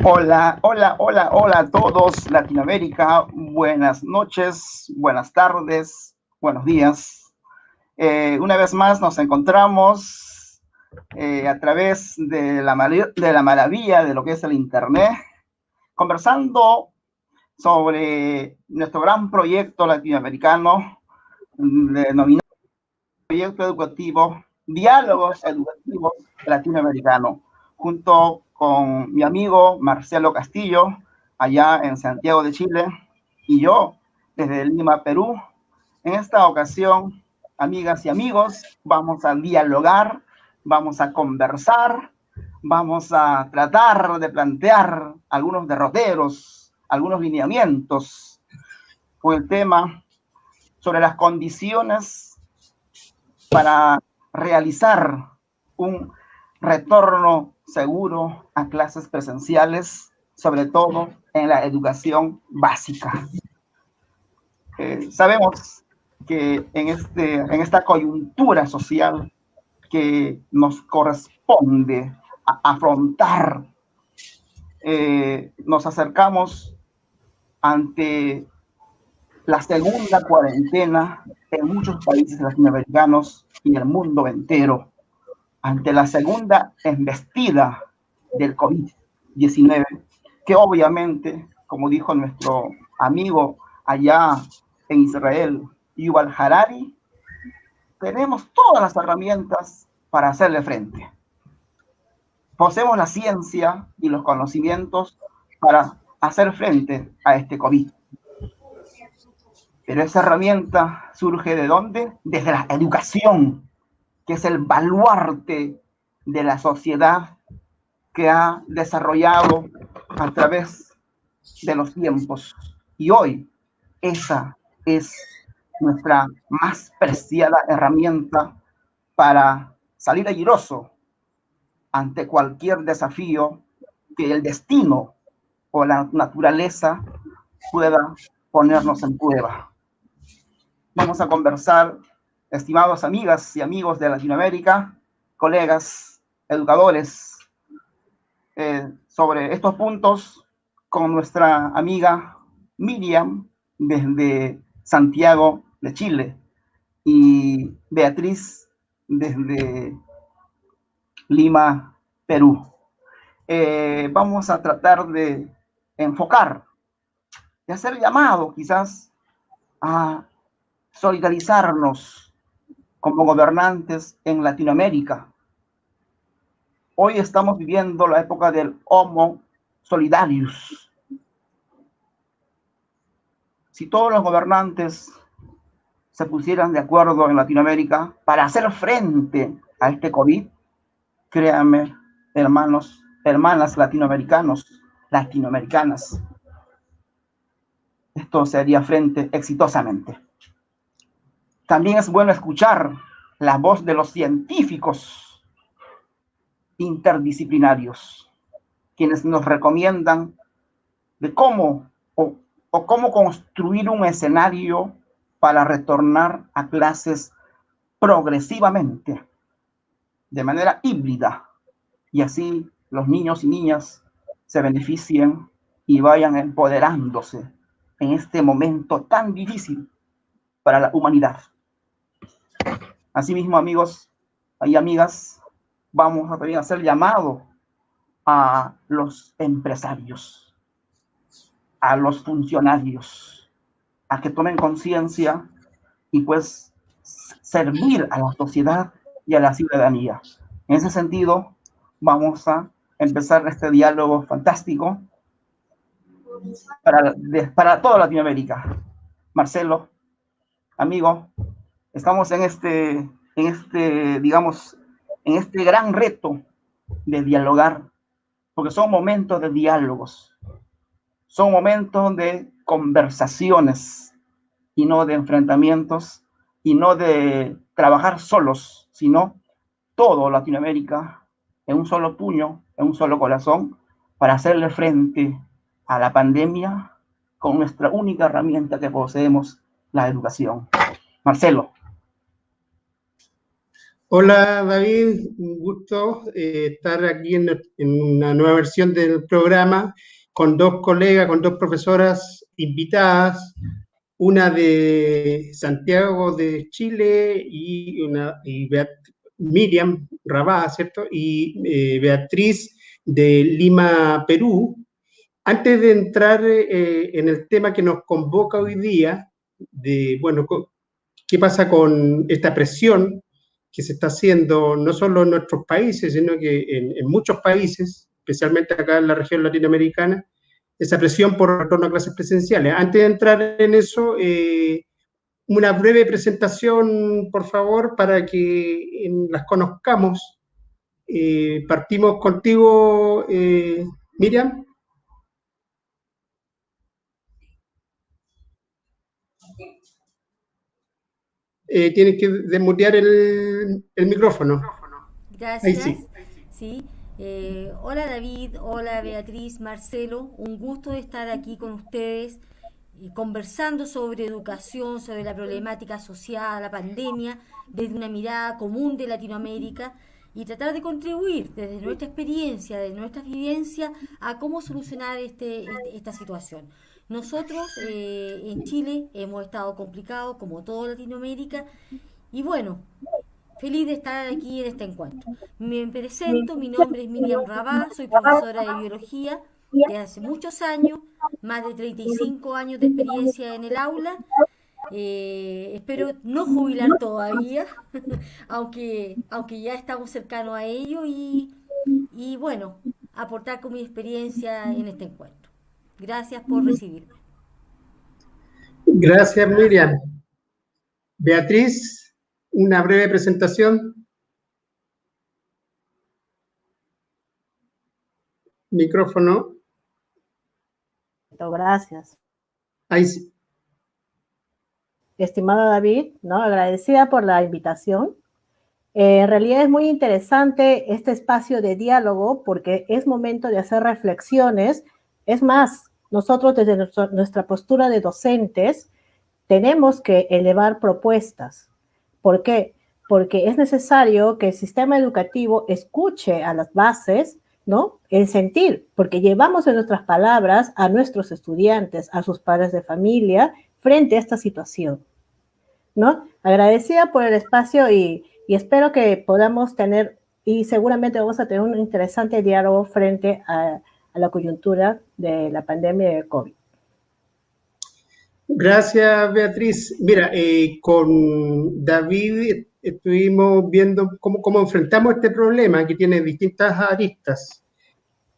Hola, hola, hola, hola a todos, Latinoamérica. Buenas noches, buenas tardes, buenos días. Una vez más nos encontramos a través de la maravilla de lo que es el Internet, conversando sobre nuestro gran proyecto latinoamericano denominado Proyecto Educativo, Diálogos Educativos Latinoamericanos, junto con mi amigo Marcelo Castillo, allá en Santiago de Chile, y yo desde Lima, Perú. En esta ocasión, amigas y amigos, vamos a dialogar, vamos a conversar, vamos a tratar de plantear algunos derroteros, algunos lineamientos con el tema sobre las condiciones para realizar un retorno seguro a clases presenciales, sobre todo en la educación básica. Sabemos que en esta coyuntura social que nos corresponde afrontar, nos acercamos ante la segunda cuarentena en muchos países latinoamericanos y el mundo entero, ante la segunda embestida del COVID-19, que obviamente, como dijo nuestro amigo allá en Israel, Yuval Harari, tenemos todas las herramientas para hacerle frente. Poseemos la ciencia y los conocimientos para hacer frente a este COVID. Pero esa herramienta surge ¿de dónde? Desde la educación, que es el baluarte de la sociedad que ha desarrollado a través de los tiempos. Y hoy esa es nuestra más preciada herramienta para salir airoso ante cualquier desafío que el destino o la naturaleza pueda ponernos en prueba. Vamos a conversar, estimados amigas y amigos de Latinoamérica, colegas, educadores, sobre estos puntos con nuestra amiga Miriam desde Santiago de Chile y Beatriz desde Lima, Perú. Vamos a tratar de enfocar, de hacer llamado quizás a solidarizarnos como gobernantes en Latinoamérica. Hoy estamos viviendo la época del Homo Solidarius. Si todos los gobernantes se pusieran de acuerdo en Latinoamérica para hacer frente a este COVID, créanme, hermanos, hermanas latinoamericanas, esto se haría frente exitosamente. También es bueno escuchar la voz de los científicos interdisciplinarios, quienes nos recomiendan de cómo o cómo construir un escenario para retornar a clases progresivamente, de manera híbrida, y así los niños y niñas se beneficien y vayan empoderándose en este momento tan difícil para la humanidad. Asimismo, amigos y amigas, vamos a también hacer llamado a los empresarios, a los funcionarios, a que tomen conciencia y pues servir a la sociedad y a la ciudadanía. En ese sentido, vamos a empezar este diálogo fantástico para toda Latinoamérica. Marcelo, amigo, estamos digamos, en este gran reto de dialogar, porque son momentos de diálogos, son momentos de conversaciones y no de enfrentamientos y no de trabajar solos, sino todo Latinoamérica en un solo puño, en un solo corazón, para hacerle frente a la pandemia con nuestra única herramienta que poseemos, la educación. Marcelo. Hola David, un gusto estar aquí en una nueva versión del programa con dos colegas, con dos profesoras invitadas, una de Santiago de Chile Miriam Rabá, ¿cierto? Y Beatriz de Lima, Perú. Antes de entrar en el tema que nos convoca hoy día, de, bueno, qué pasa con esta presión que se está haciendo no solo en nuestros países, sino que en muchos países, especialmente acá en la región latinoamericana, esa presión por retorno a clases presenciales. Antes de entrar en eso, una breve presentación, por favor, para que las conozcamos. Partimos contigo, Miriam. Tienes que desmutear el micrófono. Ahí Gracias. sí. Sí. Hola David, hola Beatriz, Marcelo, un gusto de estar aquí con ustedes conversando sobre educación, sobre la problemática asociada a la pandemia, desde una mirada común de Latinoamérica y tratar de contribuir desde nuestra experiencia, de nuestra vivencia, a cómo solucionar esta situación. Nosotros en Chile hemos estado complicados, como toda Latinoamérica, y bueno, feliz de estar aquí en este encuentro. Me presento, mi nombre es Miriam Rabá, soy profesora de biología de hace muchos años, más de 35 años de experiencia en el aula. Espero no jubilar todavía, aunque ya estamos cercanos a ello y bueno, aportar con mi experiencia en este encuentro. Gracias por recibirme. Gracias, Miriam. Beatriz, una breve presentación. Micrófono. Gracias. Ahí sí. Estimado David, ¿no? Agradecida por la invitación. En realidad es muy interesante este espacio de diálogo porque es momento de hacer reflexiones. Es más, nosotros desde nuestra postura de docentes tenemos que elevar propuestas. ¿Por qué? Porque es necesario que el sistema educativo escuche a las bases, ¿no? El sentir, porque llevamos en nuestras palabras a nuestros estudiantes, a sus padres de familia, frente a esta situación, ¿no? Agradecida por el espacio y espero que podamos tener, y seguramente vamos a tener un interesante diálogo frente a la coyuntura de la pandemia de COVID. Gracias, Beatriz. Mira, con David estuvimos viendo cómo enfrentamos este problema que tiene distintas aristas.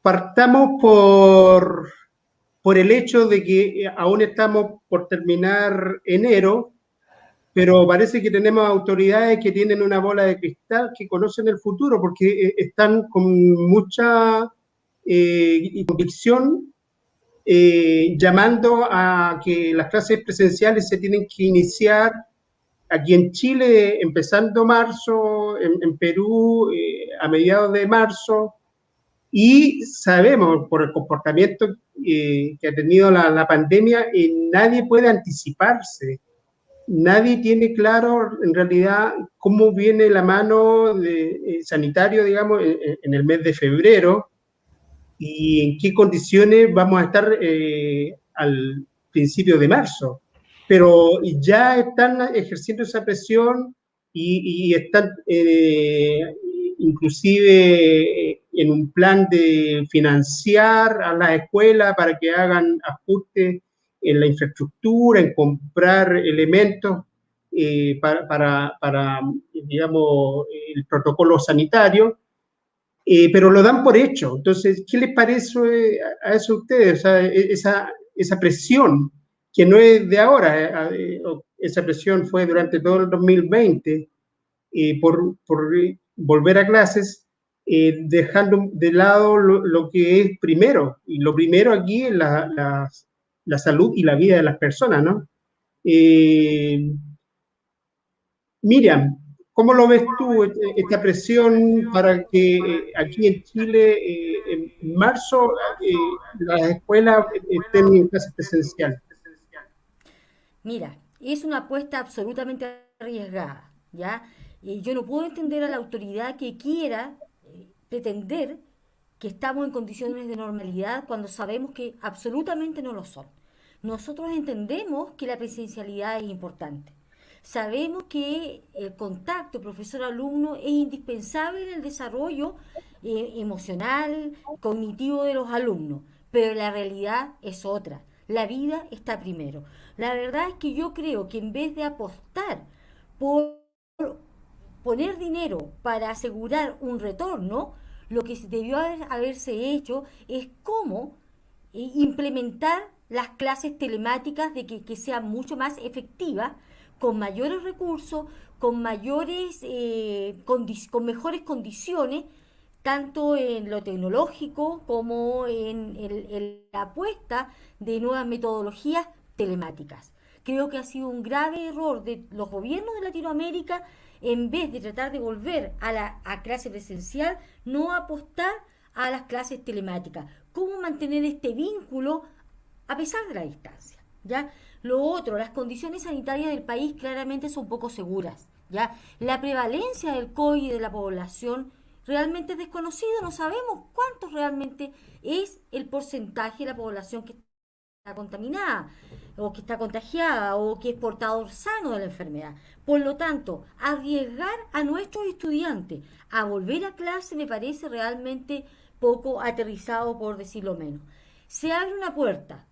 Partamos por el hecho de que aún estamos por terminar enero, pero parece que tenemos autoridades que tienen una bola de cristal, que conocen el futuro, porque están con mucha convicción llamando a que las clases presenciales se tienen que iniciar aquí en Chile empezando marzo, en Perú a mediados de marzo, y sabemos por el comportamiento que ha tenido la pandemia, nadie puede anticiparse. Nadie tiene claro en realidad cómo viene la mano sanitario, digamos, en el mes de febrero y en qué condiciones vamos a estar al principio de marzo. Pero ya están ejerciendo esa presión y están inclusive en un plan de financiar a las escuelas para que hagan ajustes en la infraestructura, en comprar elementos para, digamos, el protocolo sanitario, pero lo dan por hecho. Entonces, ¿qué les parece a eso a ustedes? O sea, esa presión, que no es de ahora, esa presión fue durante todo el 2020 por volver a clases, dejando de lado lo que es primero. Y lo primero aquí es la salud y la vida de las personas, ¿no? Eh, Miriam, ¿cómo lo ves tú, esta presión para que aquí en Chile, en marzo, las escuelas estén en clases presenciales? Mira, es una apuesta absolutamente arriesgada, ¿ya? yo no puedo entender a la autoridad que quiera pretender que estamos en condiciones de normalidad cuando sabemos que absolutamente no lo son. Nosotros entendemos que la presencialidad es importante. Sabemos que el contacto profesor-alumno es indispensable en el desarrollo emocional, cognitivo de los alumnos, pero la realidad es otra. La vida está primero. La verdad es que yo creo que en vez de apostar por poner dinero para asegurar un retorno, lo que debió haberse hecho es cómo implementar las clases telemáticas de que sean mucho más efectivas, con mayores recursos, con con mejores condiciones, tanto en lo tecnológico como en la apuesta de nuevas metodologías telemáticas. Creo que ha sido un grave error de los gobiernos de Latinoamérica, en vez de tratar de volver a clase presencial, no apostar a las clases telemáticas. ¿Cómo mantener este vínculo a pesar de la distancia? ¿Ya? Lo otro, las condiciones sanitarias del país claramente son poco seguras. ¿Ya? La prevalencia del COVID de la población realmente es desconocido, no sabemos cuánto realmente es el porcentaje de la población que está contaminada, o que está contagiada, o que es portador sano de la enfermedad. Por lo tanto, arriesgar a nuestros estudiantes a volver a clase me parece realmente poco aterrizado, por decirlo menos. Se abre una puerta,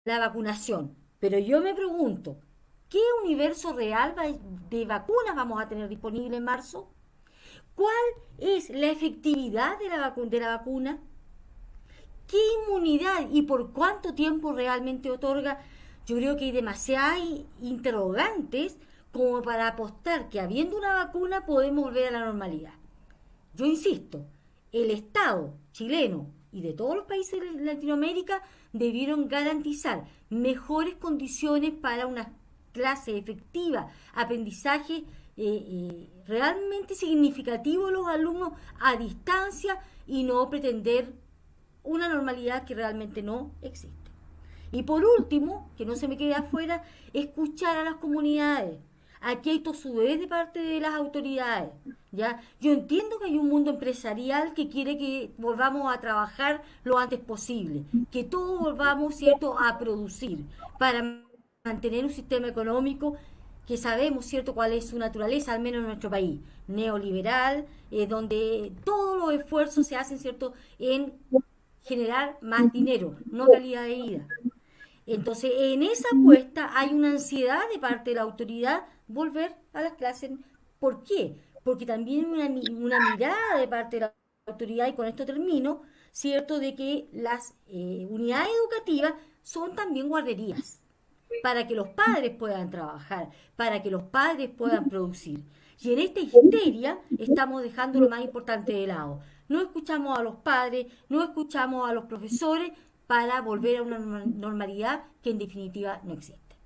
la vacunación, pero yo me pregunto, ¿qué universo real de vacunas vamos a tener disponible en marzo? ¿Cuál es la efectividad de la vacuna? ¿Qué inmunidad y por cuánto tiempo realmente otorga? Yo creo que hay demasiadas interrogantes como para apostar que habiendo una vacuna podemos volver a la normalidad. Yo insisto, el Estado chileno y de todos los países de Latinoamérica debieron garantizar mejores condiciones para una clase efectiva, aprendizaje realmente significativo de los alumnos a distancia y no pretender una normalidad que realmente no existe. Y por último, que no se me quede afuera, escuchar a las comunidades. Aquí hay tosudez de parte de las autoridades. ¿Ya? Yo entiendo que hay un mundo empresarial que quiere que volvamos a trabajar lo antes posible, que todos volvamos, ¿cierto?, a producir para mantener un sistema económico que sabemos, ¿cierto?, cuál es su naturaleza, al menos en nuestro país, neoliberal, donde todos los esfuerzos se hacen, ¿cierto?, en generar más dinero, no calidad de vida. Entonces, en esa apuesta hay una ansiedad de parte de la autoridad volver a las clases. ¿Por qué? Porque también hay una mirada de parte de la autoridad, y con esto termino, ¿cierto?, de que las unidades educativas son también guarderías, para que los padres puedan trabajar, para que los padres puedan producir. Y en esta histeria estamos dejando lo más importante de lado. No escuchamos a los padres, no escuchamos a los profesores para volver a una normalidad que en definitiva no existe.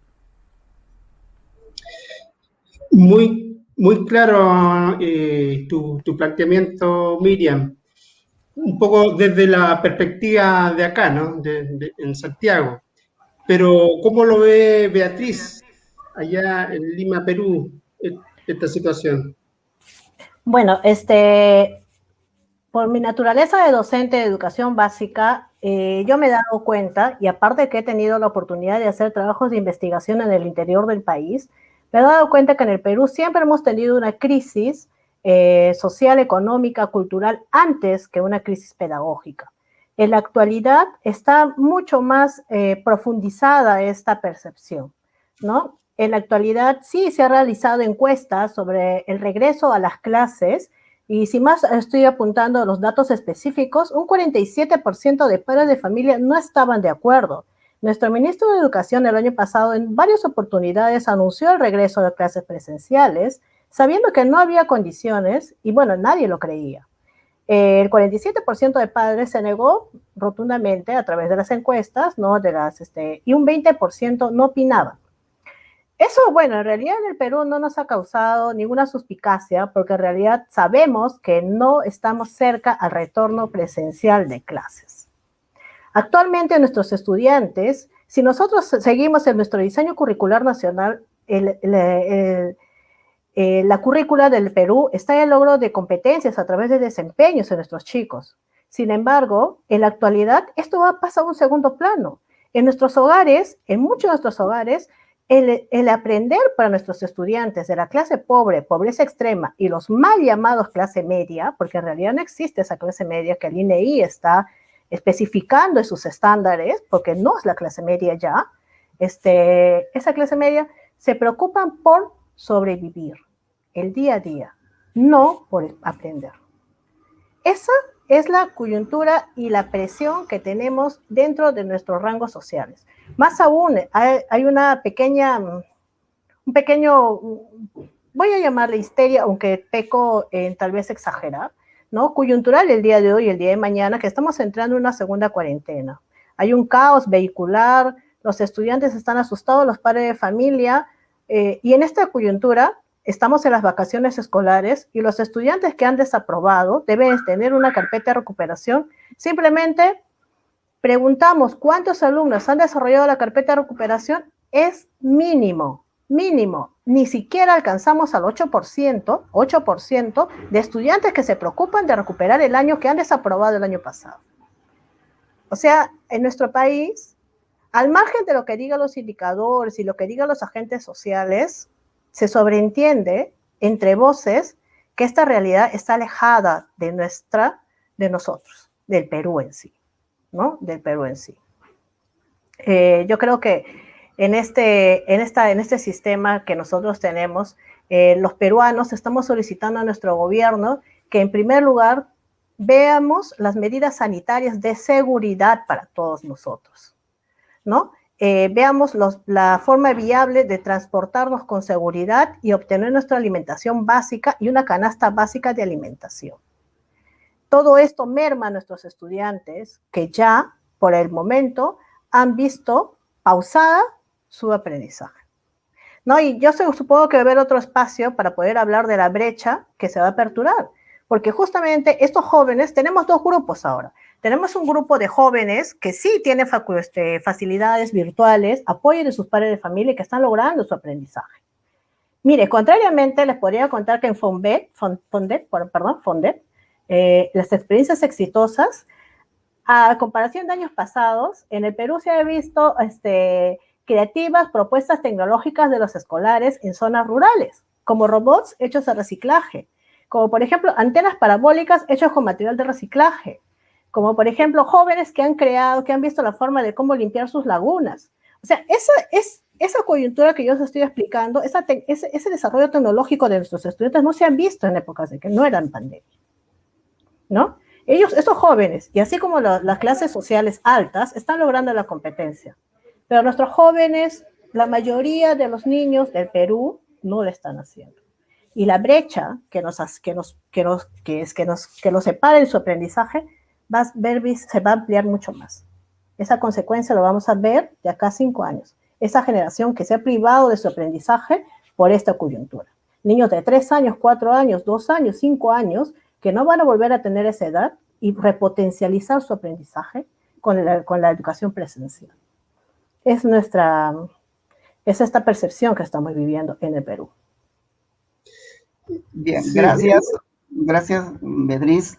Muy claro tu planteamiento, Miriam. Un poco desde la perspectiva de acá, ¿no? En Santiago. Pero, ¿cómo lo ve Beatriz allá en Lima, Perú, esta situación? Bueno, por mi naturaleza de docente de educación básica, yo me he dado cuenta, y aparte que he tenido la oportunidad de hacer trabajos de investigación en el interior del país, me he dado cuenta que en el Perú siempre hemos tenido una crisis social, económica, cultural, antes que una crisis pedagógica. En la actualidad está mucho más profundizada esta percepción, ¿no? En la actualidad sí se han realizado encuestas sobre el regreso a las clases, y si más estoy apuntando a los datos específicos, un 47% de padres de familia no estaban de acuerdo. Nuestro ministro de Educación el año pasado en varias oportunidades anunció el regreso de clases presenciales, sabiendo que no había condiciones, y bueno, nadie lo creía. El 47% de padres se negó rotundamente a través de las encuestas, ¿no? Y un 20% no opinaba. Eso, bueno, en realidad en el Perú no nos ha causado ninguna suspicacia, porque en realidad sabemos que no estamos cerca al retorno presencial de clases. Actualmente nuestros estudiantes, si nosotros seguimos en nuestro diseño curricular nacional, La currícula del Perú está en el logro de competencias a través de desempeños de nuestros chicos. Sin embargo, en la actualidad, esto va a pasar a un segundo plano. En nuestros hogares, en muchos de nuestros hogares, el aprender para nuestros estudiantes de la clase pobre, pobreza extrema y los mal llamados clase media, porque en realidad no existe esa clase media que el INEI está especificando en sus estándares, porque no es la clase media ya, esa clase media se preocupan por sobrevivir el día a día, no por aprender. Esa es la coyuntura y la presión que tenemos dentro de nuestros rangos sociales. Más aún, hay una pequeña, un pequeño, voy a llamarle histeria, aunque peco en tal vez exagerar, ¿no? Coyuntural el día de hoy y el día de mañana, que estamos entrando en una segunda cuarentena. Hay un caos vehicular, los estudiantes están asustados, los padres de familia, y en esta coyuntura estamos en las vacaciones escolares y los estudiantes que han desaprobado deben tener una carpeta de recuperación. Simplemente preguntamos cuántos alumnos han desarrollado la carpeta de recuperación, es mínimo, mínimo. Ni siquiera alcanzamos al 8% de estudiantes que se preocupan de recuperar el año que han desaprobado el año pasado. O sea, en nuestro país, al margen de lo que digan los indicadores y lo que digan los agentes sociales, se sobreentiende entre voces que esta realidad está alejada de nosotros, del Perú en sí, ¿no? Del Perú en sí. Yo creo que en este sistema que nosotros tenemos, los peruanos estamos solicitando a nuestro gobierno que en primer lugar veamos las medidas sanitarias de seguridad para todos nosotros, ¿no? Veamos la forma viable de transportarnos con seguridad y obtener nuestra alimentación básica y una canasta básica de alimentación. Todo esto merma a nuestros estudiantes que ya, por el momento, han visto pausada su aprendizaje, ¿no? Y yo supongo que va a haber otro espacio para poder hablar de la brecha que se va a aperturar, porque justamente estos jóvenes, tenemos dos grupos ahora. Tenemos un grupo de jóvenes que sí tienen facilidades virtuales, apoyo de sus padres de familia y que están logrando su aprendizaje. Mire, contrariamente, les podría contar que en Fondet, las experiencias exitosas, a comparación de años pasados, en el Perú se ha visto creativas propuestas tecnológicas de los escolares en zonas rurales, como robots hechos a reciclaje, como por ejemplo antenas parabólicas hechas con material de reciclaje, como por ejemplo jóvenes que han creado, que han visto la forma de cómo limpiar sus lagunas. O sea, esa coyuntura que yo os estoy explicando, ese desarrollo tecnológico de nuestros estudiantes no se han visto en épocas de que no eran pandemia, ¿no? Esos jóvenes, y así como las clases sociales altas, están logrando la competencia. Pero nuestros jóvenes, la mayoría de los niños del Perú, no lo están haciendo. Y la brecha que nos separa en su aprendizaje se va a ampliar mucho más. Esa consecuencia lo vamos a ver de acá a 5 años. Esa generación que se ha privado de su aprendizaje por esta coyuntura. Niños de 3 años, 4 años, 2 años, 5 años, que no van a volver a tener esa edad y repotencializar su aprendizaje con la educación presencial. Es esta percepción que estamos viviendo en el Perú. Bien, gracias Beatriz,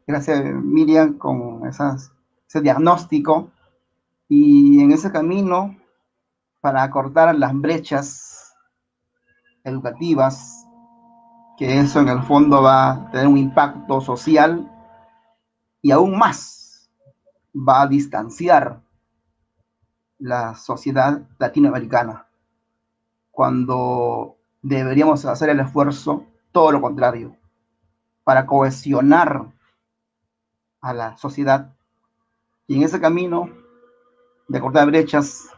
gracias Miriam con ese diagnóstico, y en ese camino para acortar las brechas educativas, que eso en el fondo va a tener un impacto social y aún más va a distanciar la sociedad latinoamericana, cuando deberíamos hacer el esfuerzo, todo lo contrario, para cohesionar a la sociedad. Y en ese camino de cortar brechas,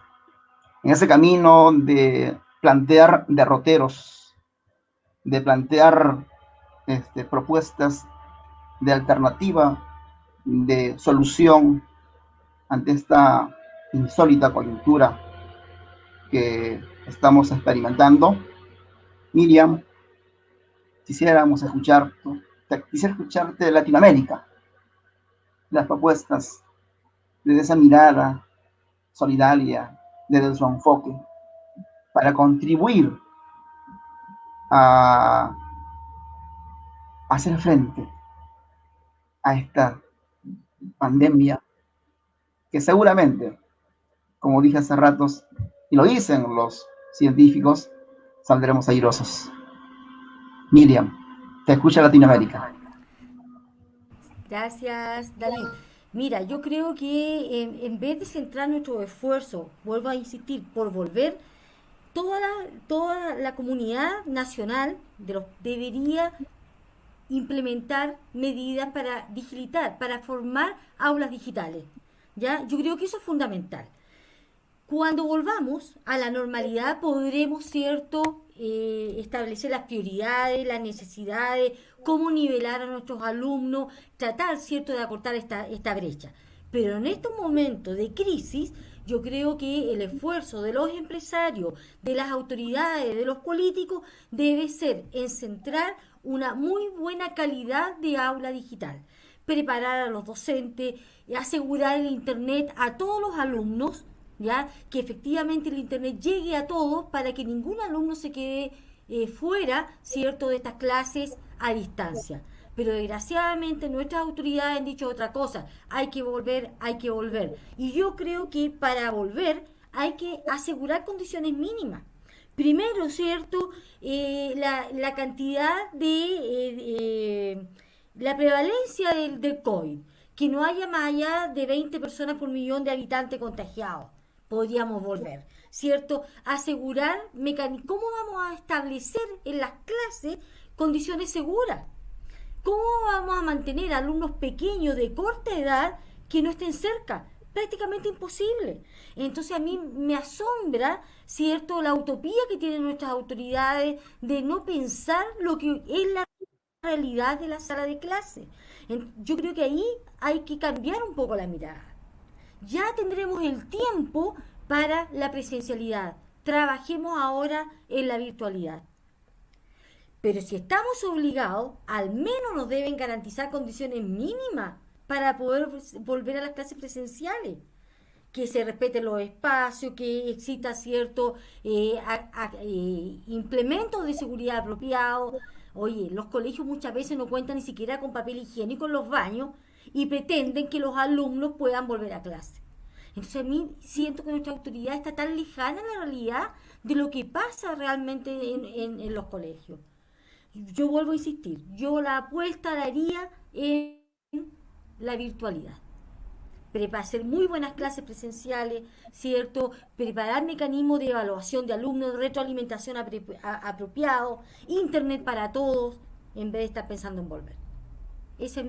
en ese camino de plantear derroteros, de plantear propuestas de alternativa, de solución ante esta insólita coyuntura que estamos experimentando. Miriam, quisiera escucharte de Latinoamérica, las propuestas, desde esa mirada solidaria, desde su enfoque, para contribuir a hacer frente a esta pandemia que seguramente, como dije hace ratos, y lo dicen los científicos, saldremos airosos. Miriam, te escucha Latinoamérica. Gracias, David. Mira, yo creo que en vez de centrar nuestro esfuerzo, vuelvo a insistir, por volver, toda la comunidad nacional debería implementar medidas para digitalizar, para formar aulas digitales. ¿Ya? Yo creo que eso es fundamental. Cuando volvamos a la normalidad podremos, ¿cierto?, establecer las prioridades, las necesidades, cómo nivelar a nuestros alumnos, tratar, ¿cierto?, de acortar esta brecha. Pero en estos momentos de crisis, yo creo que el esfuerzo de los empresarios, de las autoridades, de los políticos, debe ser en centrar una muy buena calidad de aula digital, preparar a los docentes, asegurar el Internet a todos los alumnos, ¿ya? Que efectivamente el Internet llegue a todos para que ningún alumno se quede fuera, ¿cierto?, de estas clases a distancia. Pero desgraciadamente nuestras autoridades han dicho otra cosa, hay que volver, hay que volver. Y yo creo que para volver hay que asegurar condiciones mínimas. Primero, ¿cierto?, la cantidad la prevalencia del COVID, que no haya más allá de 20 personas por millón de habitantes contagiados. Podríamos volver, ¿cierto? Asegurar cómo vamos a establecer en las clases condiciones seguras. ¿Cómo vamos a mantener alumnos pequeños de corta edad que no estén cerca? Prácticamente imposible. Entonces a mí me asombra, ¿cierto?, la utopía que tienen nuestras autoridades de no pensar lo que es la realidad de la sala de clase. Yo creo que ahí hay que cambiar un poco la mirada. Ya tendremos el tiempo para la presencialidad. Trabajemos ahora en la virtualidad. Pero si estamos obligados, al menos nos deben garantizar condiciones mínimas para poder volver a las clases presenciales. Que se respeten los espacios, que exista cierto implementos de seguridad apropiados. Oye, los colegios muchas veces no cuentan ni siquiera con papel higiénico en los baños y pretenden que los alumnos puedan volver a clase. Entonces a mí siento que nuestra autoridad está tan lejana a la realidad de lo que pasa realmente en los colegios. Yo vuelvo a insistir, yo la apuesta la haría en la virtualidad. Hacer muy buenas clases presenciales, ¿cierto? Preparar mecanismos de evaluación de alumnos, de retroalimentación apropiado, Internet para todos, en vez de estar pensando en volver. Ese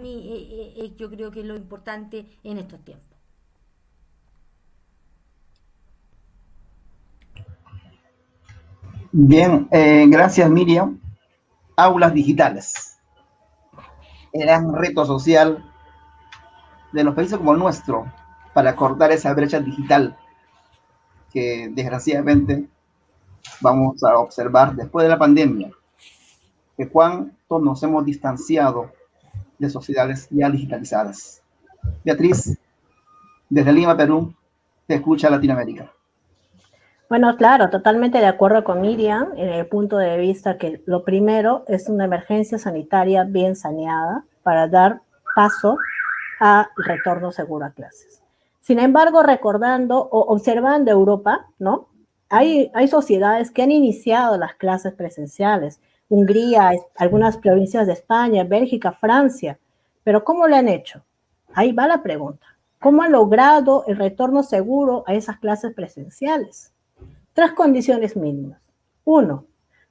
es yo creo que es lo importante en estos tiempos. Bien, gracias Miriam. Aulas digitales. El gran reto social de los países como el nuestro para cortar esa brecha digital que desgraciadamente vamos a observar después de la pandemia, que cuánto nos hemos distanciado de sociedades ya digitalizadas. Beatriz, desde Lima, Perú, te escucha Latinoamérica. Bueno, claro, totalmente de acuerdo con Miriam en el punto de vista que lo primero es una emergencia sanitaria bien saneada para dar paso al retorno seguro a clases. Sin embargo, recordando o observando Europa, ¿no? Hay sociedades que han iniciado las clases presenciales, Hungría, algunas provincias de España, Bélgica, Francia, pero ¿cómo lo han hecho? Ahí va la pregunta. ¿Cómo han logrado el retorno seguro a esas clases presenciales? 3 condiciones mínimas. 1,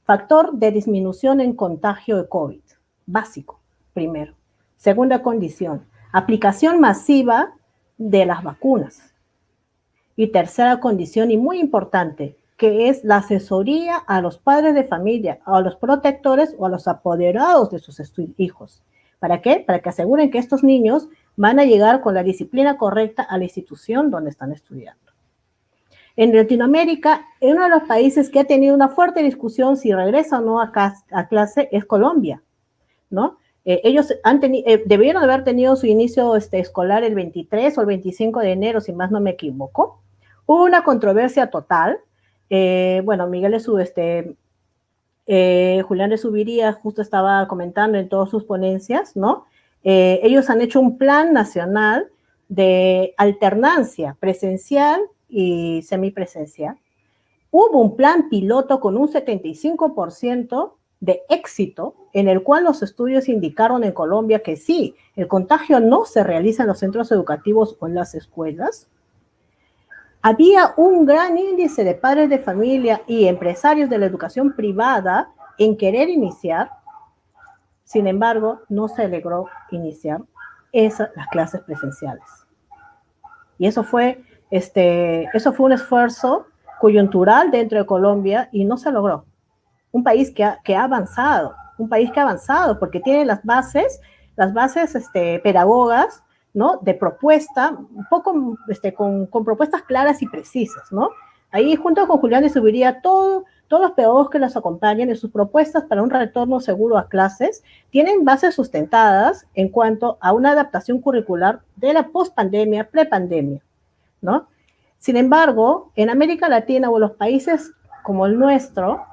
factor de disminución en contagio de COVID, básico, primero. Segunda condición, aplicación masiva de las vacunas. Y tercera condición, y muy importante, que es la asesoría a los padres de familia, a los protectores o a los apoderados de sus hijos. ¿Para qué? Para que aseguren que estos niños van a llegar con la disciplina correcta a la institución donde están estudiando. En Latinoamérica, uno de los países que ha tenido una fuerte discusión si regresa o no a clase es Colombia, ¿no? Ellos debieron haber tenido su inicio escolar el 23 o el 25 de enero, si más no me equivoco. Hubo una controversia total. Bueno, Miguel es Julián de Zuviría justo estaba comentando en todas sus ponencias, ¿no? Ellos han hecho un plan nacional de alternancia presencial y semipresencial. Hubo un plan piloto con un 75% de éxito, en el cual los estudios indicaron en Colombia que sí, el contagio no se realiza en los centros educativos o en las escuelas. Había un gran índice de padres de familia y empresarios de la educación privada en querer iniciar. Sin embargo, no se logró iniciar las clases presenciales. Y eso fue un esfuerzo coyuntural dentro de Colombia y no se logró. Un país que ha avanzado, porque tiene las bases pedagogas, ¿no? De propuesta, un poco con propuestas claras y precisas, ¿no? Ahí junto con Julián de Zuviría, todos los pedagogos que los acompañan en sus propuestas para un retorno seguro a clases tienen bases sustentadas en cuanto a una adaptación curricular de la pospandemia, prepandemia, ¿no? Sin embargo, en América Latina o en los países como el nuestro,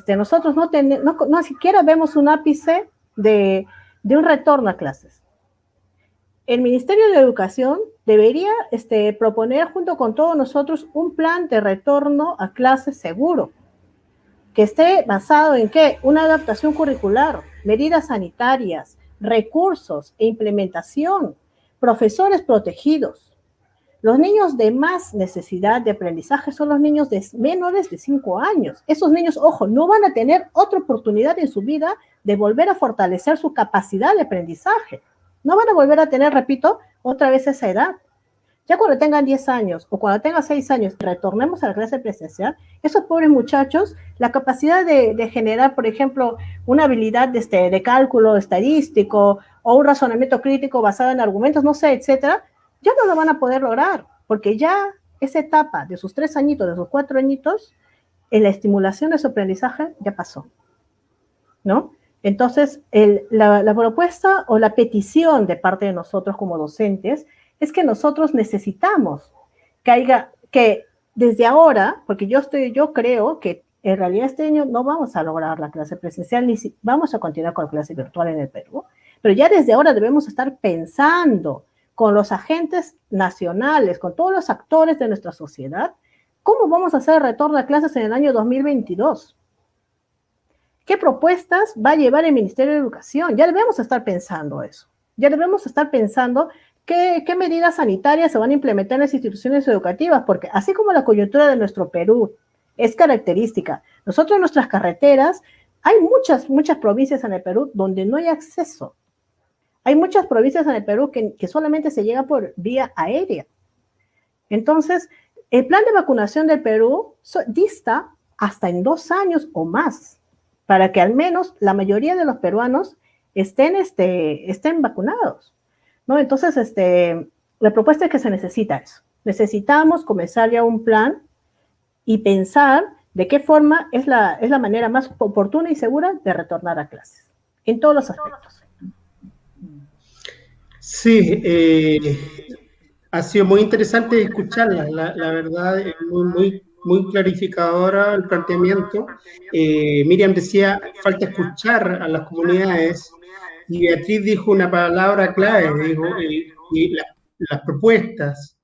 nosotros no siquiera vemos un ápice de un retorno a clases. El Ministerio de Educación debería proponer junto con todos nosotros un plan de retorno a clases seguro, que esté basado en ¿qué? Una adaptación curricular, medidas sanitarias, recursos e implementación, profesores protegidos. Los niños de más necesidad de aprendizaje son los niños menores de 5 años. Esos niños, ojo, no van a tener otra oportunidad en su vida de volver a fortalecer su capacidad de aprendizaje. No van a volver a tener, repito, otra vez esa edad. Ya cuando tengan 10 años o cuando tengan 6 años, retornemos a la clase presencial, esos pobres muchachos, la capacidad de generar, por ejemplo, una habilidad de cálculo estadístico o un razonamiento crítico basado en argumentos, no sé, etcétera, ya no lo van a poder lograr, porque ya esa etapa de sus 3 añitos, de sus 4 añitos, en la estimulación de su aprendizaje ya pasó, ¿no? Entonces, la propuesta o la petición de parte de nosotros como docentes es que nosotros necesitamos que desde ahora, porque yo creo que en realidad este año no vamos a lograr la clase presencial, ni si vamos a continuar con la clase virtual en el Perú, pero ya desde ahora debemos estar pensando con los agentes nacionales, con todos los actores de nuestra sociedad, ¿cómo vamos a hacer el retorno a clases en el año 2022? ¿Qué propuestas va a llevar el Ministerio de Educación? Ya debemos estar pensando eso. Ya debemos estar pensando qué medidas sanitarias se van a implementar en las instituciones educativas, porque así como la coyuntura de nuestro Perú es característica, nosotros en nuestras carreteras, hay muchas provincias en el Perú donde no hay acceso. Hay muchas provincias en el Perú que solamente se llega por vía aérea. Entonces, el plan de vacunación del Perú dista hasta en 2 años o más, para que al menos la mayoría de los peruanos estén vacunados, ¿no? Entonces, la propuesta es que se necesita eso. Necesitamos comenzar ya un plan y pensar de qué forma es la manera más oportuna y segura de retornar a clases, en todos los aspectos. Sí, ha sido muy interesante escucharla, la verdad, es muy clarificadora el planteamiento. Miriam decía, falta escuchar a las comunidades, y Beatriz dijo una palabra clave, dijo, las propuestas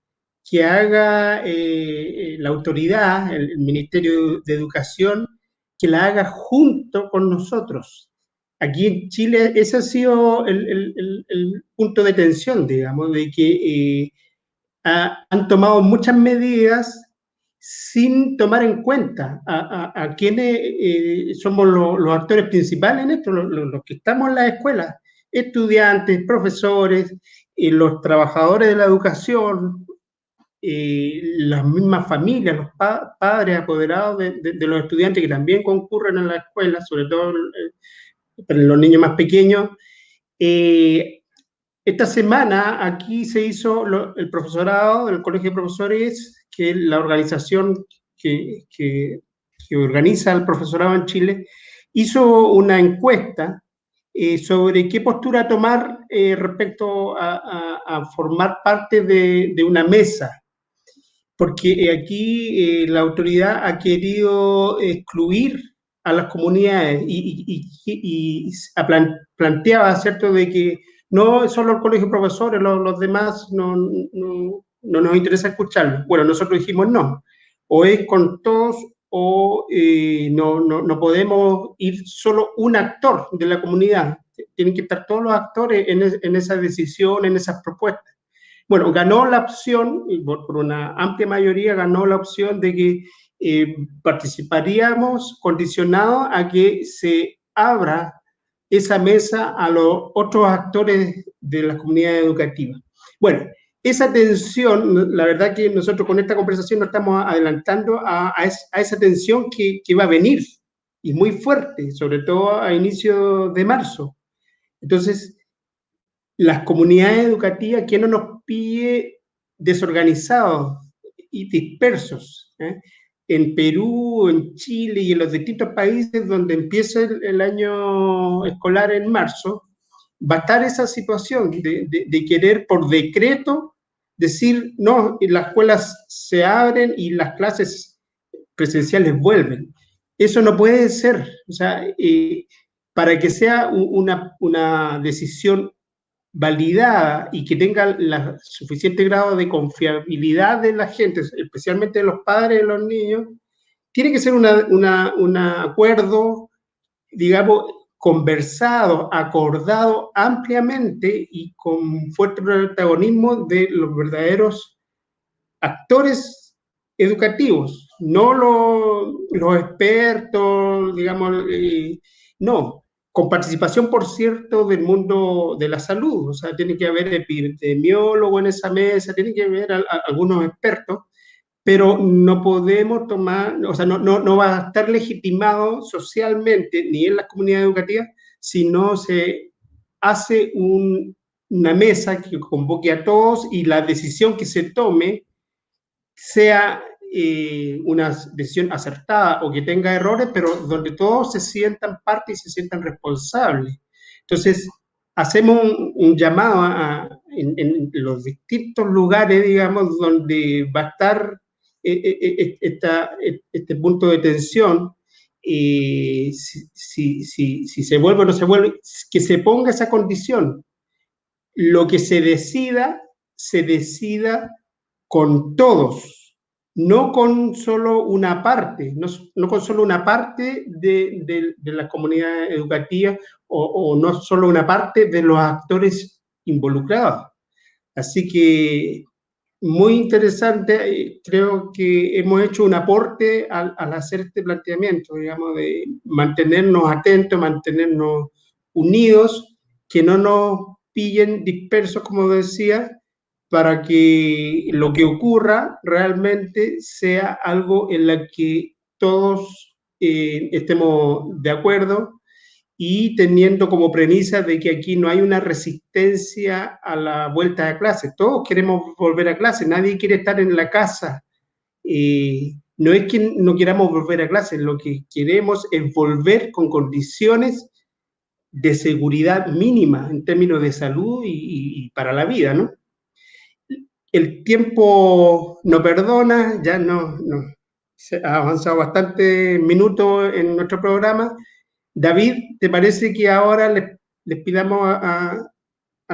que haga la autoridad, el Ministerio de Educación, que la haga junto con nosotros. Aquí en Chile ese ha sido el punto de tensión, digamos, de que han tomado muchas medidas sin tomar en cuenta a quienes somos los actores principales en esto, los que estamos en las escuelas, estudiantes, profesores, los trabajadores de la educación, las mismas familias, los padres apoderados de los estudiantes que también concurren a la escuela, sobre todo los niños más pequeños. Esta semana aquí se hizo el profesorado, el Colegio de Profesores, que es la organización que organiza el profesorado en Chile, hizo una encuesta sobre qué postura tomar respecto a formar parte de una mesa, porque aquí la autoridad ha querido excluir a las comunidades planteaba, ¿cierto?, de que no solo el colegio de profesores, los demás no nos interesa escucharlos. Bueno, nosotros dijimos no, o es con todos o no podemos ir solo un actor de la comunidad, tienen que estar todos los actores en esa decisión, en esas propuestas. Bueno, ganó la opción, y por una amplia mayoría ganó la opción de que participaríamos condicionado a que se abra esa mesa a los otros actores de la comunidad educativa. Bueno, esa tensión, la verdad que nosotros con esta conversación nos estamos adelantando a esa tensión que va a venir, y muy fuerte, sobre todo a inicio de marzo. Entonces, las comunidades educativas, que no nos pille desorganizados y dispersos, en Perú, en Chile y en los distintos países donde empieza el año escolar en marzo, va a estar esa situación de querer por decreto decir, no, las escuelas se abren y las clases presenciales vuelven. Eso no puede ser. O sea, para que sea una decisión validada y que tenga el suficiente grado de confiabilidad de la gente, especialmente de los padres de los niños, tiene que ser un acuerdo, digamos, conversado, acordado ampliamente y con fuerte protagonismo de los verdaderos actores educativos, no los expertos, digamos, no, con participación, por cierto, del mundo de la salud. O sea, tiene que haber epidemiólogo en esa mesa, tiene que haber algunos expertos, pero no podemos tomar, o sea, no va a estar legitimado socialmente ni en las comunidades educativas si no se hace una mesa que convoque a todos y la decisión que se tome sea una decisión acertada o que tenga errores, pero donde todos se sientan parte y se sientan responsables. Entonces, hacemos un llamado en los distintos lugares, digamos, donde va a estar este punto de tensión, si se vuelve o no se vuelve, que se ponga esa condición. Lo que se decida con todos, no con solo una parte, no con solo una parte de la comunidad educativa o no solo una parte de los actores involucrados. Así que muy interesante, creo que hemos hecho un aporte al hacer este planteamiento, digamos, de mantenernos atentos, mantenernos unidos, que no nos pillen dispersos, como decía, para que lo que ocurra realmente sea algo en lo que todos estemos de acuerdo y teniendo como premisa de que aquí no hay una resistencia a la vuelta a clase. Todos queremos volver a clase, nadie quiere estar en la casa. No es que no queramos volver a clase, lo que queremos es volver con condiciones de seguridad mínima en términos de salud y para la vida, ¿no? El tiempo no perdona, ya se ha avanzado bastante minutos en nuestro programa. David, ¿te parece que ahora les pidamos a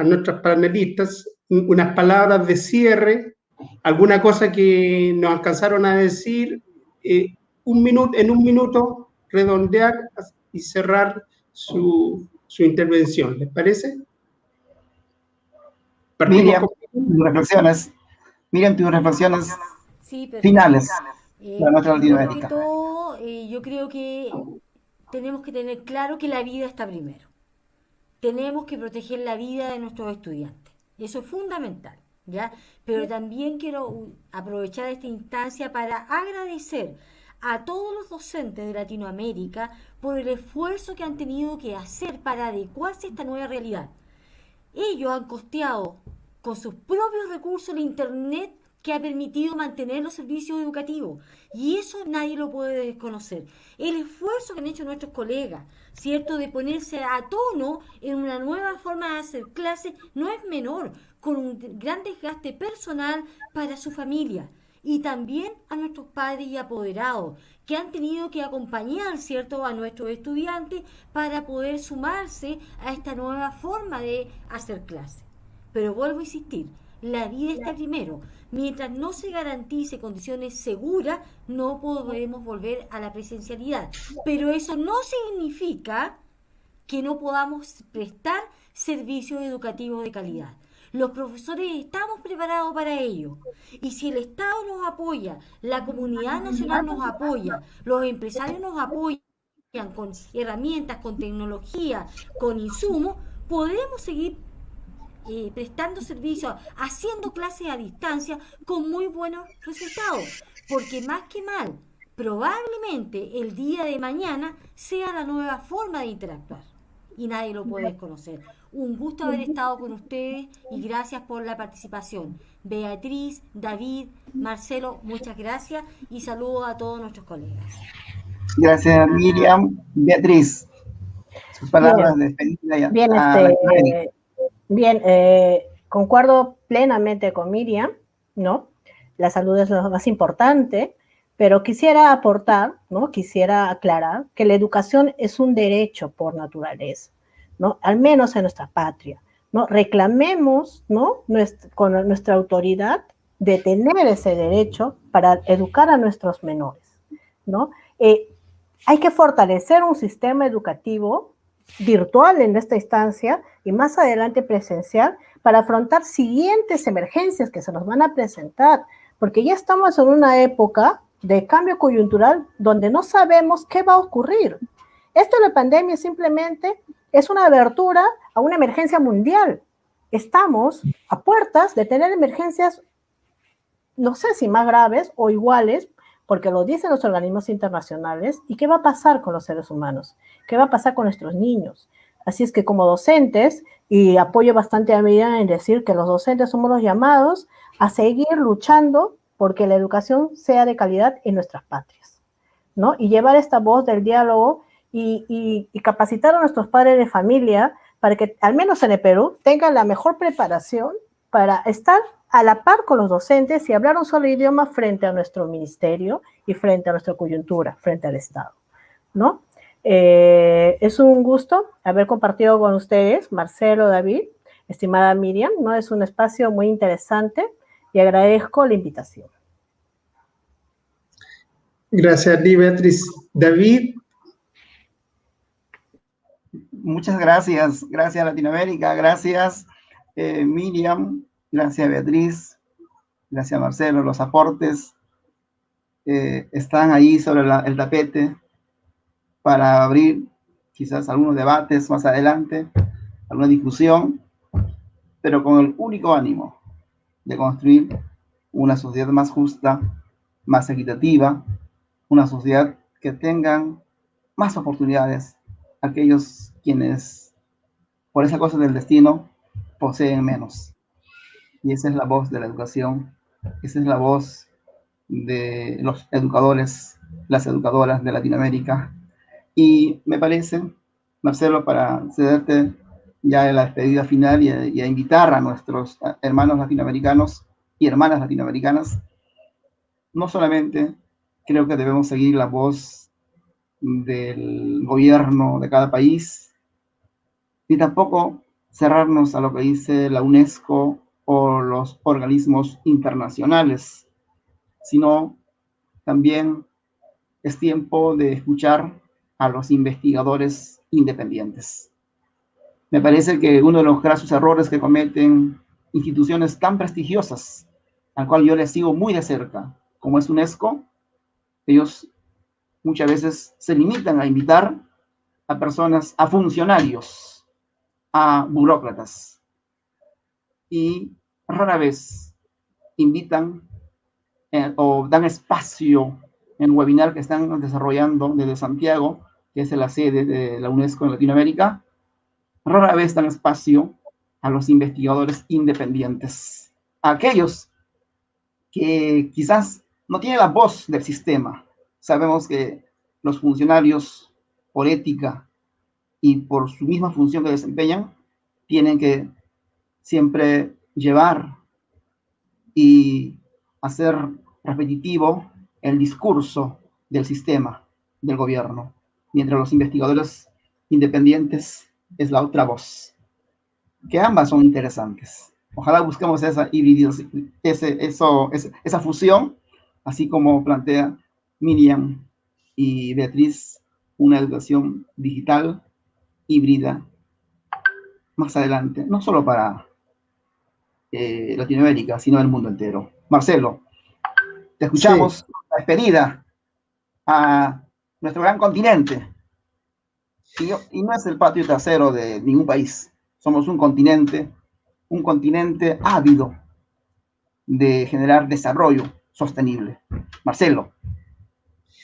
nuestros panelistas unas palabras de cierre, alguna cosa que nos alcanzaron a decir, en un minuto redondear y cerrar su intervención? ¿Les parece? Miriam, tus reflexiones Sí, finales para nuestra primero que Latinoamérica. todo, yo creo que tenemos que tener claro que la vida está primero. Tenemos que proteger la vida de nuestros estudiantes. Eso es fundamental, ¿ya? Pero también quiero aprovechar esta instancia para agradecer a todos los docentes de Latinoamérica por el esfuerzo que han tenido que hacer para adecuarse a esta nueva realidad. Ellos han costeado con sus propios recursos el Internet que ha permitido mantener los servicios educativos. Y eso nadie lo puede desconocer. El esfuerzo que han hecho nuestros colegas, ¿cierto?, de ponerse a tono en una nueva forma de hacer clases, no es menor, con un gran desgaste personal para su familia. y también a nuestros padres y apoderados que han tenido que acompañar, ¿cierto?, a nuestros estudiantes para poder sumarse a esta nueva forma de hacer clase. Pero vuelvo a insistir, la vida está primero. Mientras no se garantice condiciones seguras, no podemos volver a la presencialidad. Pero eso no significa que no podamos prestar servicios educativos de calidad. Los profesores estamos preparados para ello. Y si el Estado nos apoya, la comunidad nacional nos apoya, los empresarios nos apoyan con herramientas, con tecnología, con insumos, podemos seguir prestando servicios, haciendo clases a distancia con muy buenos resultados. Porque más que mal, probablemente el día de mañana sea la nueva forma de interactuar. Y nadie lo puede desconocer. Un gusto haber estado con ustedes y gracias por la participación. Beatriz, David, Marcelo, muchas gracias y saludos a todos nuestros colegas. Gracias, Miriam. Beatriz, sus palabras de despedida. Bien, concuerdo plenamente con Miriam, ¿no? La salud es lo más importante, pero quisiera aportar, ¿no? Quisiera aclarar que la educación es un derecho por naturaleza, ¿no? Al menos en nuestra patria, ¿no? Reclamemos, ¿no? Con nuestra autoridad de tener ese derecho para educar a nuestros menores, ¿no? Hay que fortalecer un sistema educativo virtual en esta instancia y más adelante presencial para afrontar siguientes emergencias que se nos van a presentar, porque ya estamos en una época de cambio coyuntural donde no sabemos qué va a ocurrir. Esto de la pandemia simplemente es una abertura a una emergencia mundial. Estamos a puertas de tener emergencias, no sé si más graves o iguales, porque lo dicen los organismos internacionales. ¿Y qué va a pasar con los seres humanos? ¿Qué va a pasar con nuestros niños? Así es que como docentes, y apoyo bastante a Miriam en decir que los docentes somos los llamados a seguir luchando porque la educación sea de calidad en nuestras patrias, ¿no? Y llevar esta voz del diálogo y capacitar a nuestros padres de familia para que, al menos en el Perú, tengan la mejor preparación para estar a la par con los docentes y hablar un solo idioma frente a nuestro ministerio y frente a nuestra coyuntura, frente al Estado, ¿no? Es un gusto haber compartido con ustedes, Marcelo, David, estimada Miriam, ¿no? Es un espacio muy interesante y agradezco la invitación. Gracias a ti, Beatriz. David. Muchas gracias. Gracias, Latinoamérica. Gracias, Miriam. Gracias, Beatriz. Gracias, Marcelo. Los aportes están ahí sobre el tapete para abrir quizás algunos debates más adelante, alguna discusión, pero con el único ánimo de construir una sociedad más justa, más equitativa, una sociedad que tengan más oportunidades aquellos quienes, por esa cosa del destino, poseen menos. Y esa es la voz de la educación, esa es la voz de los educadores, las educadoras de Latinoamérica. Y me parece, Marcelo, para cederte ya en la despedida final y a invitar a nuestros hermanos latinoamericanos y hermanas latinoamericanas, no solamente creo que debemos seguir la voz del gobierno de cada país, ni tampoco cerrarnos a lo que dice la UNESCO o los organismos internacionales, sino también es tiempo de escuchar a los investigadores independientes. Me parece que uno de los grasos errores que cometen instituciones tan prestigiosas, al cual yo les sigo muy de cerca, como es UNESCO, ellos muchas veces se limitan a invitar a personas, a funcionarios, a burócratas, y rara vez invitan o dan espacio en el webinar que están desarrollando desde Santiago, que es la sede de la UNESCO en Latinoamérica. Rara vez dan espacio a los investigadores independientes, a aquellos que quizás no tienen la voz del sistema. Sabemos que los funcionarios, por ética y por su misma función que desempeñan, tienen que siempre llevar y hacer repetitivo el discurso del sistema, del gobierno, mientras los investigadores independientes es la otra voz, que ambas son interesantes. Ojalá busquemos esa hibridación, esa fusión, así como plantea Miriam y Beatriz, una educación digital híbrida más adelante, no solo para Latinoamérica, sino el mundo entero. Marcelo, te escuchamos, Sí. La despedida a nuestro gran continente. Y no es el patio trasero de ningún país. Somos un continente ávido de generar desarrollo sostenible. Marcelo,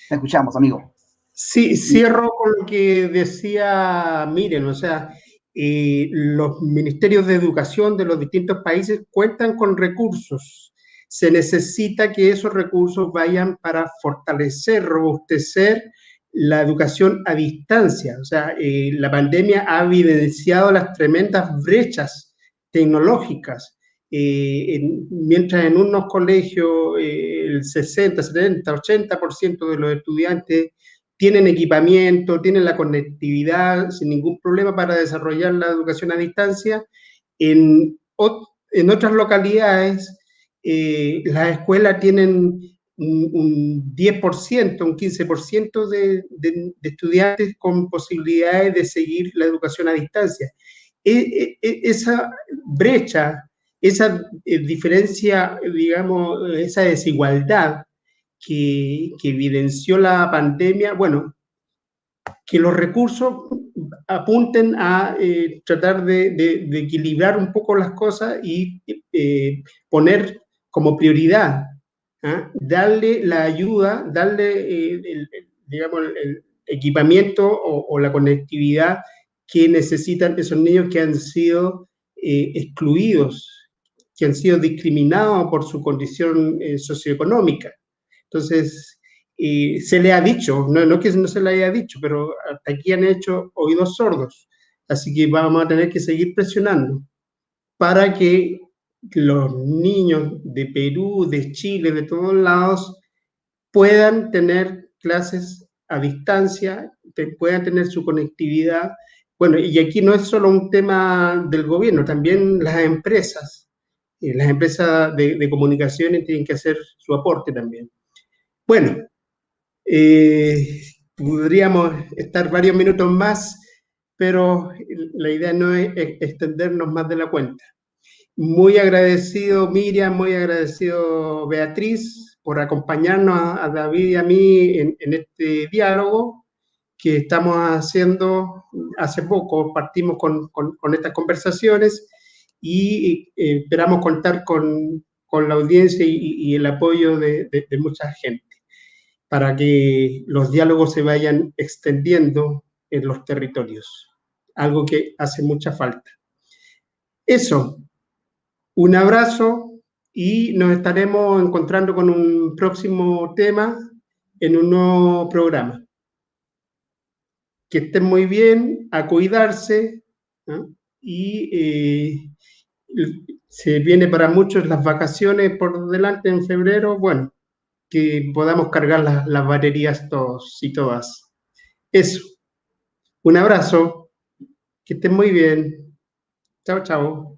te escuchamos, amigo. Sí, cierro con lo que decía Miren, o sea, los ministerios de educación de los distintos países cuentan con recursos. Se necesita que esos recursos vayan para fortalecer, robustecer la educación a distancia. O sea, la pandemia ha evidenciado las tremendas brechas tecnológicas. Mientras en unos colegios el 60, 70, 80% de los estudiantes tienen equipamiento, tienen la conectividad sin ningún problema para desarrollar la educación a distancia. En otras localidades, las escuelas tienen un 10%, un 15% de estudiantes con posibilidades de seguir la educación a distancia. Esa brecha, esa diferencia, digamos, esa desigualdad que evidenció la pandemia, bueno, que los recursos apunten a tratar de equilibrar un poco las cosas y poner como prioridad, darle la ayuda, darle, digamos, el equipamiento o la conectividad que necesitan esos niños que han sido excluidos, que han sido discriminados por su condición socioeconómica. Entonces, se le ha dicho, no que no se le haya dicho, pero hasta aquí han hecho oídos sordos. Así que vamos a tener que seguir presionando para que los niños de Perú, de Chile, de todos lados, puedan tener clases a distancia, puedan tener su conectividad. Bueno, y aquí no es solo un tema del gobierno, también las empresas de comunicaciones tienen que hacer su aporte también. Bueno, podríamos estar varios minutos más, pero la idea no es extendernos más de la cuenta. Muy agradecido, Miriam, muy agradecido, Beatriz, por acompañarnos a David y a mí en este diálogo que estamos haciendo hace poco. Partimos con estas conversaciones y esperamos contar con la audiencia y el apoyo de mucha gente, para que los diálogos se vayan extendiendo en los territorios, algo que hace mucha falta. Eso, un abrazo y nos estaremos encontrando con un próximo tema en un nuevo programa. Que estén muy bien, a cuidarse, ¿no? Y se viene para muchos las vacaciones por delante en febrero, bueno, que podamos cargar las baterías todos y todas. Eso. Un abrazo. Que estén muy bien. Chao, chao.